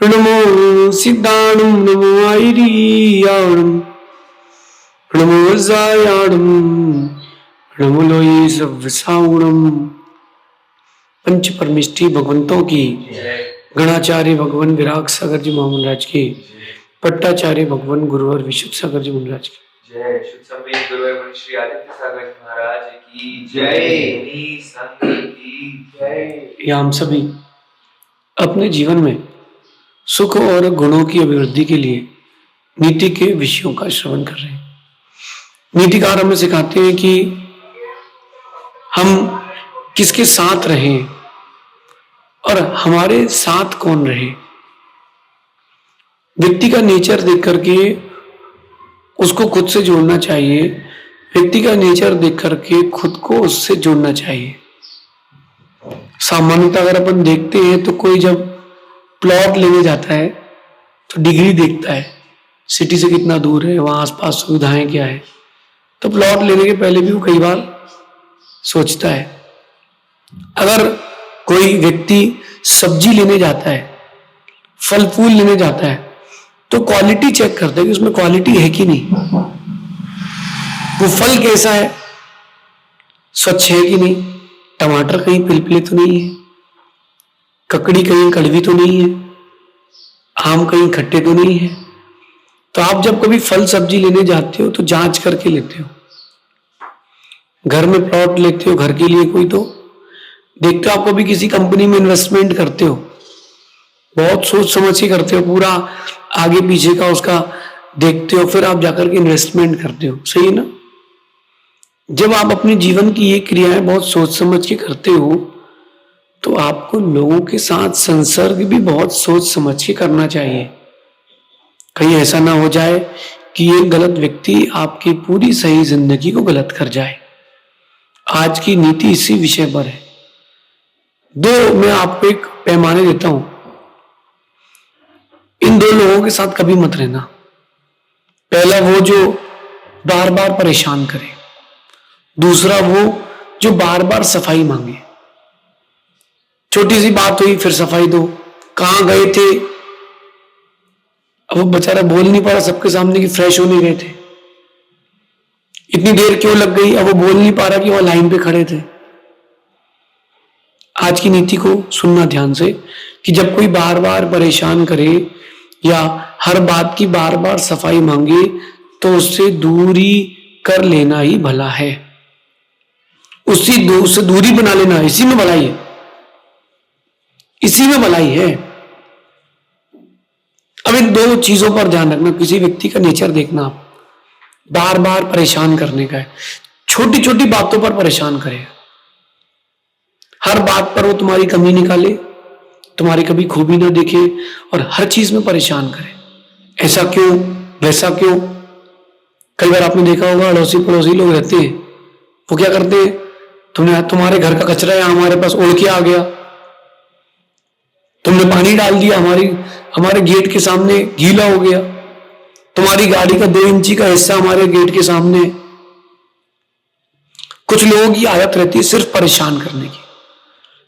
नमो सिद्धाणं नमो आयरियाणं नमो वज्रायाणं नमो लोये सव्यसागुणं। पंच परमिष्टि भगवंतों की, गणाचार्य भगवान विराग सागर जी महाराज की, पट्टाचार्य भगवान गुरुवर विशुद्ध सागर जी महाराज की जय। शुद्ध संवेद गुरुवर श्री आदित्य सागर जी महाराज की जय। संत की जय। ये हम सभी अपने जीवन में सुख और गुणों की अभिवृद्धि के लिए नीति के विषयों का श्रवण कर रहे हैं। नीतिकार हमें सिखाते हैं कि हम किसके साथ रहें और हमारे साथ कौन रहे। व्यक्ति का नेचर देख करके उसको खुद से जोड़ना चाहिए, व्यक्ति का नेचर देख करके खुद को उससे जोड़ना चाहिए। सामान्यतः अगर अपन देखते हैं तो कोई जब प्लॉट लेने जाता है तो डिग्री देखता है, सिटी से कितना दूर है, वहां आसपास सुविधाएं क्या है। तो प्लॉट लेने के पहले भी वो कई बार सोचता है। अगर कोई व्यक्ति सब्जी लेने जाता है, फल फूल लेने जाता है, तो क्वालिटी चेक करता है कि उसमें क्वालिटी है कि नहीं, वो फल कैसा है, स्वच्छ है कि नहीं, टमाटर कहीं पिलपिले तो नहीं है, ककड़ी कहीं कड़वी तो नहीं है, आम कहीं खट्टे तो नहीं है। तो आप जब कभी फल सब्जी लेने जाते हो तो जांच करके लेते हो। घर में प्लॉट लेते हो घर के लिए कोई, तो देखते हो। आप कभी किसी कंपनी में इन्वेस्टमेंट करते हो, बहुत सोच समझ के करते हो, पूरा आगे पीछे का उसका देखते हो, फिर आप जाकर के इन्वेस्टमेंट करते हो, सही है ना। जब आप अपने जीवन की ये क्रियाएं बहुत सोच समझ के करते हो तो आपको लोगों के साथ संसर्ग भी बहुत सोच समझ के करना चाहिए। कहीं ऐसा ना हो जाए कि ये गलत व्यक्ति आपकी पूरी सही जिंदगी को गलत कर जाए। आज की नीति इसी विषय पर है। दो मैं आपको एक पैमाने देता हूं, इन दो लोगों के साथ कभी मत रहना। पहला वो जो बार बार परेशान करे, दूसरा वो जो बार बार सफाई मांगे। छोटी सी बात हुई फिर सफाई दो, कहां गए थे, अब वो बेचारा बोल नहीं पा रहा सबके सामने कि फ्रेश होने गए थे, इतनी देर क्यों लग गई, अब वो बोल नहीं पा रहा कि वहां लाइन पे खड़े थे। आज की नीति को सुनना ध्यान से कि जब कोई बार बार परेशान करे या हर बात की बार बार सफाई मांगे तो उससे दूरी कर लेना ही भला है। उससे दूरी बना लेना, इसी में भलाई है, इसी में भलाई है। अब इन दो चीजों पर ध्यान रखना। किसी व्यक्ति का नेचर देखना, आप बार बार परेशान करने का है, छोटी छोटी बातों पर परेशान करे, हर बात पर वो तुम्हारी कमी निकाले, तुम्हारी कभी खूबी ना देखे और हर चीज में परेशान करे, ऐसा क्यों वैसा क्यों। कई बार आपने देखा होगा अड़ोसी पड़ोसी लोग रहते हैं, वो क्या करते हैं, तुम्हारे घर का कचरा है हमारे पास उड़ के आ गया, तुमने पानी डाल दिया हमारे गेट के सामने गीला हो गया, तुम्हारी गाड़ी का 2 इंची का हिस्सा हमारे गेट के सामने। कुछ लोगों की आदत रहती है सिर्फ परेशान करने की।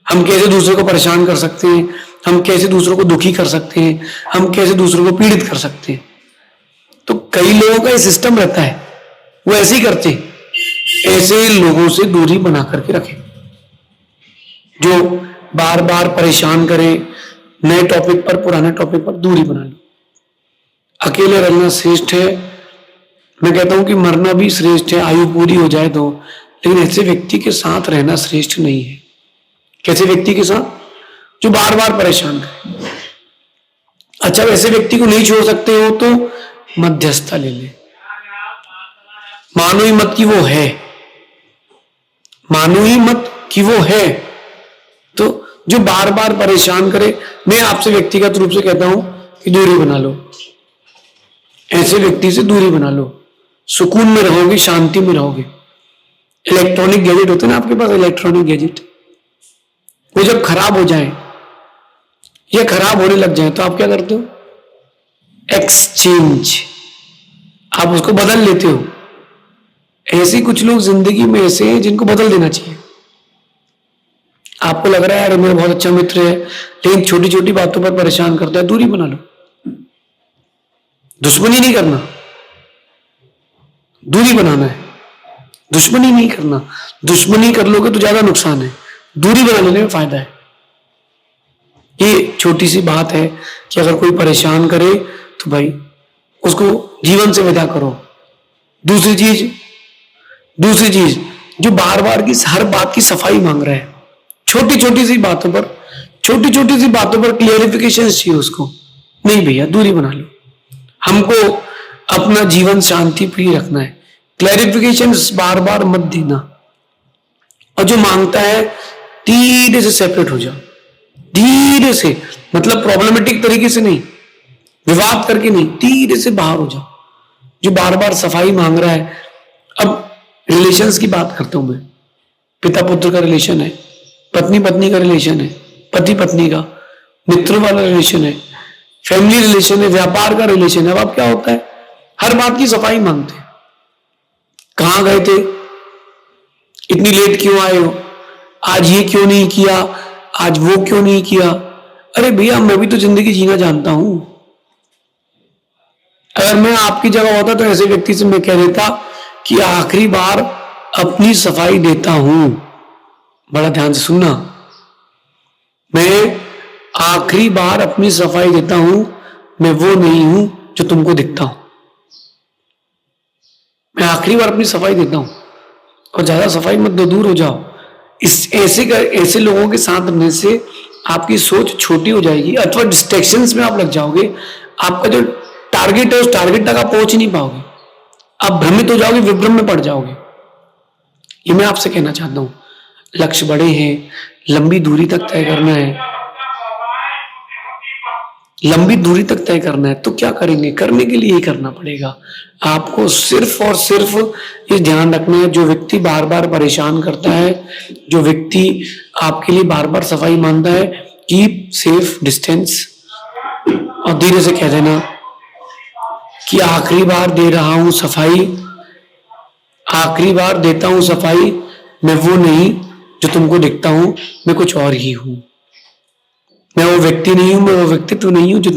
हम कैसे दूसरे को परेशान कर सकते हैं, हम कैसे दूसरों को दुखी कर सकते हैं, हम कैसे दूसरों को पीड़ित कर सकते हैं। तो कई लोगों का ये सिस्टम रहता है, वो ऐसे ही करते हैं। ऐसे लोगों से दूरी बना करके रखें, जो बार बार परेशान करें, नए टॉपिक पर पुराने टॉपिक पर दूरी बना लो। अकेले रहना श्रेष्ठ है, मैं कहता हूं कि मरना भी श्रेष्ठ है, आयु पूरी हो जाए तो, लेकिन ऐसे व्यक्ति के साथ रहना श्रेष्ठ नहीं है। कैसे व्यक्ति के साथ, जो बार बार परेशान करे। अच्छा, वैसे व्यक्ति को नहीं छोड़ सकते हो तो मध्यस्थता ले ले, मानो ही मत कि वो है, मानो ही मत कि वो है। तो जो बार बार परेशान करे, मैं आपसे व्यक्तिगत रूप से कहता हूं कि दूरी बना लो, ऐसे व्यक्ति से दूरी बना लो, सुकून में रहोगे, शांति में रहोगे। इलेक्ट्रॉनिक गैजेट होते हैं ना आपके पास, इलेक्ट्रॉनिक गैजेट, वो जब खराब हो जाए या खराब होने लग जाए तो आप क्या करते हो, एक्सचेंज, आप उसको बदल लेते हो। ऐसे कुछ लोग जिंदगी में ऐसे हैं जिनको बदल देना चाहिए। आपको लग रहा है यार मेरा बहुत अच्छा मित्र है, लेकिन छोटी छोटी बातों पर परेशान करता है, दूरी बना लो। दुश्मनी नहीं करना, दूरी बनाना है, दुश्मनी नहीं करना। दुश्मनी कर लोगे तो ज्यादा नुकसान है, दूरी बना लेने में फायदा है। ये छोटी सी बात है कि अगर कोई परेशान करे तो भाई उसको जीवन से विदा करो। दूसरी चीज जो बार बार की हर बात की सफाई मांग रहा है, छोटी छोटी सी बातों पर क्लियरिफिकेशन चाहिए उसको, नहीं भैया दूरी बना लो। हमको अपना जीवन शांति प्रिय रखना है, क्लैरिफिकेशन बार बार मत देना। और जो मांगता है धीरे से सेपरेट हो जाओ, धीरे से, मतलब प्रॉब्लमेटिक तरीके से नहीं, विवाद करके नहीं, धीरे से बाहर हो जाओ। जो बार बार सफाई मांग रहा है, अब रिलेशंस की बात करता हूं मैं, पिता पुत्र का रिलेशन है, पत्नी पत्नी का रिलेशन है, पति पत्नी का, मित्रों वाला रिलेशन है, फैमिली रिलेशन है, व्यापार का रिलेशन है। अब क्या होता है, हर बात की सफाई मांगते हैं। कहां गए थे, इतनी लेट क्यों आए हो, आज ये क्यों नहीं किया, आज वो क्यों नहीं किया। अरे भैया मैं भी तो जिंदगी जीना जानता हूं। अगर मैं आपकी जगह होता तो ऐसे व्यक्ति से मैं कह देता कि आखिरी बार अपनी सफाई देता हूं। बड़ा ध्यान से सुनना, मैं आखिरी बार अपनी सफाई देता हूं, मैं वो नहीं हूं जो तुमको दिखता हूं। मैं आखिरी बार अपनी सफाई देता हूं, और ज्यादा सफाई मत दो, दूर हो जाओ। ऐसे लोगों के साथ रहने से आपकी सोच छोटी हो जाएगी, अथवा डिस्ट्रैक्शंस में आप लग जाओगे। आपका जो टारगेट है उस टारगेट तक आप पहुंच ही नहीं पाओगे, आप भ्रमित हो जाओगे, विभ्रम में पड़ जाओगे। ये मैं आपसे कहना चाहता हूं, लक्ष्य बड़े हैं, लंबी दूरी तक तय करना है, लंबी दूरी तक तय करना है। तो क्या करेंगे, करने के लिए ही करना पड़ेगा। आपको सिर्फ और सिर्फ ये ध्यान रखना है, जो व्यक्ति बार बार परेशान करता है, जो व्यक्ति आपके लिए बार बार सफाई मांगता है, कीप सेफ डिस्टेंस, और धीरे से कह देना कि आखिरी बार दे रहा हूं सफाई, आखिरी बार देता हूं सफाई, मैं वो नहीं जो तुमको दिखता हूं, मैं कुछ और ही हूं। मैं वो व्यक्ति नहीं हूं, मैं वो व्यक्तित्व नहीं हूं जो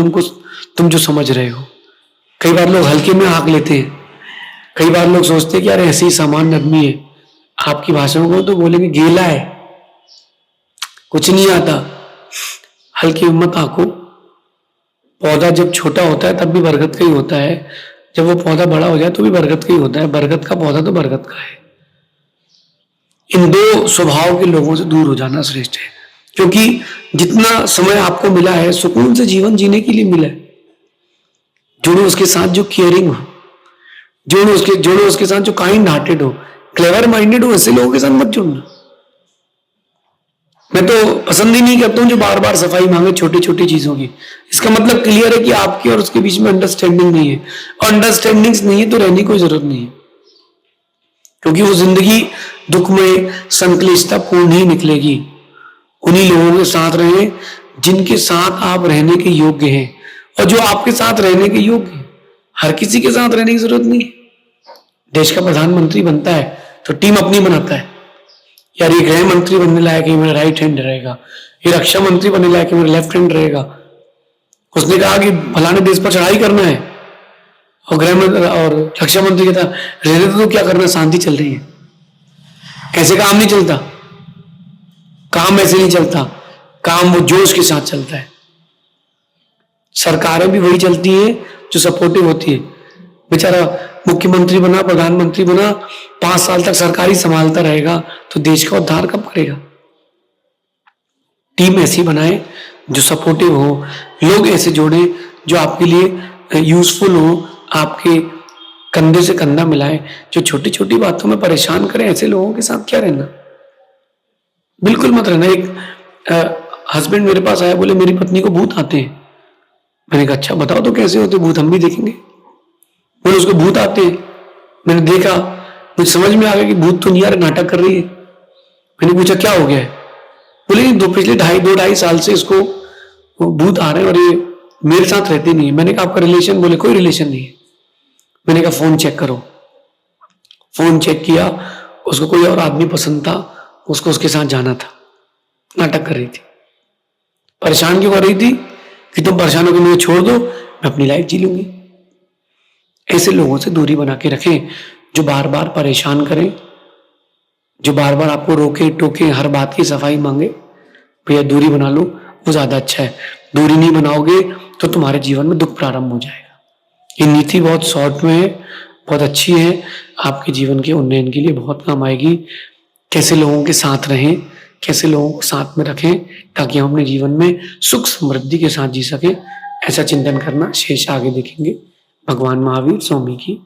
तुम जो समझ रहे हो। कई बार लोग हल्के में आंक लेते हैं, कई बार लोग सोचते हैं कि यार ऐसे ही सामान्य आदमी है। आपकी भाषा में तो बोलेंगे गेला है, कुछ नहीं आता। हल्की हिम्मत आंको। पौधा जब छोटा होता है तब भी बरगद का ही होता है, जब वो पौधा बड़ा हो जाए तो भी बरगद का ही होता है। बरगद का पौधा तो बरगद का है। इन दो स्वभाव के लोगों से दूर हो जाना श्रेष्ठ है, क्योंकि जितना समय आपको मिला है सुकून से जीवन जीने के लिए मिला है। जुड़ो उसके साथ जो केयरिंग हो, जोड़ो उसके साथ जो काइंड हार्टेड हो, क्लेवर माइंडेड हो। ऐसे लोगों के साथ मत जुड़ना। मैं तो पसंद ही नहीं करता हूं जो बार बार सफाई मांगे छोटी छोटी चीजों की। इसका मतलब क्लियर है कि आपकी और उसके बीच में अंडरस्टैंडिंग नहीं है, और अंडरस्टैंडिंग नहीं है तो रहने की कोई जरूरत नहीं है, क्योंकि वो जिंदगी दुखमय संक्लिष्टता पूर्ण ही निकलेगी। उन्हीं लोगों के साथ रहें जिनके साथ आप रहने के योग्य हैं, और जो आपके साथ रहने के योग्य हैं। हर किसी के साथ रहने की जरूरत नहीं है। देश का प्रधानमंत्री बनता है तो टीम अपनी बनाता है, यार ये गृह मंत्री बनने लायक है मेरा राइट हैंड रहेगा, ये रक्षा मंत्री बनने लायक है मेरा लेफ्ट हैंड रहेगा। उसने कहा कि फलाने देश पर चढ़ाई करना है, और गृह मंत्री और रक्षा मंत्री कहता रहने तो क्या करना, शांति चल रही है। ऐसे काम नहीं चलता, काम ऐसे नहीं चलता, काम वो जोश के साथ चलता है। सरकारें भी वही चलती है जो सपोर्टिव होती है। बेचारा मुख्यमंत्री बना, प्रधानमंत्री बना, 5 साल तक सरकारी संभालता रहेगा तो देश का उद्धार कब करेगा। टीम ऐसी बनाए जो सपोर्टिव हो, लोग ऐसे जोड़े जो आपके लिए यूजफुल हो, आपके कंधे से कंधा मिलाए। जो छोटी छोटी बातों में परेशान करें, ऐसे लोगों के साथ क्या रहना, बिल्कुल मत रहना। एक हस्बैंड मेरे पास आया, बोले मेरी पत्नी को भूत आते हैं। मैंने कहा अच्छा बताओ तो कैसे होते भूत, हम भी देखेंगे। बोले उसको भूत आते हैं। मैंने देखा, मुझे समझ में आ गया कि भूत तो नहीं यार, नाटक कर रही है। मैंने पूछा क्या हो गया है, बोले पिछले 2.5 साल से इसको भूत आ रहे हैं और ये मेरे साथ रहते नहीं है। मैंने कहा आपका रिलेशन, बोले कोई रिलेशन नहीं है। मैंने कहा फोन चेक करो। फोन चेक किया, उसको कोई और आदमी पसंद था, उसको उसके साथ जाना था। नाटक कर रही थी। परेशान क्यों कर रही थी कि तुम परेशान होकर मुझे छोड़ दो, मैं अपनी लाइफ जी लूंगी। ऐसे लोगों से दूरी बना के रखें जो बार बार परेशान करें, जो बार बार आपको रोके टोके, हर बात की सफाई मांगे। भैया दूरी बना लो, वो ज्यादा अच्छा है। दूरी नहीं बनाओगे तो तुम्हारे जीवन में दुख प्रारंभ हो जाएगा। ये नीति बहुत शॉर्ट में है, बहुत अच्छी है, आपके जीवन के उन्नयन के लिए बहुत काम आएगी। कैसे लोगों के साथ रहें, कैसे लोगों को साथ में रखें ताकि हम अपने जीवन में सुख समृद्धि के साथ जी सकें, ऐसा चिंतन करना शेष आगे देखेंगे। भगवान महावीर स्वामी की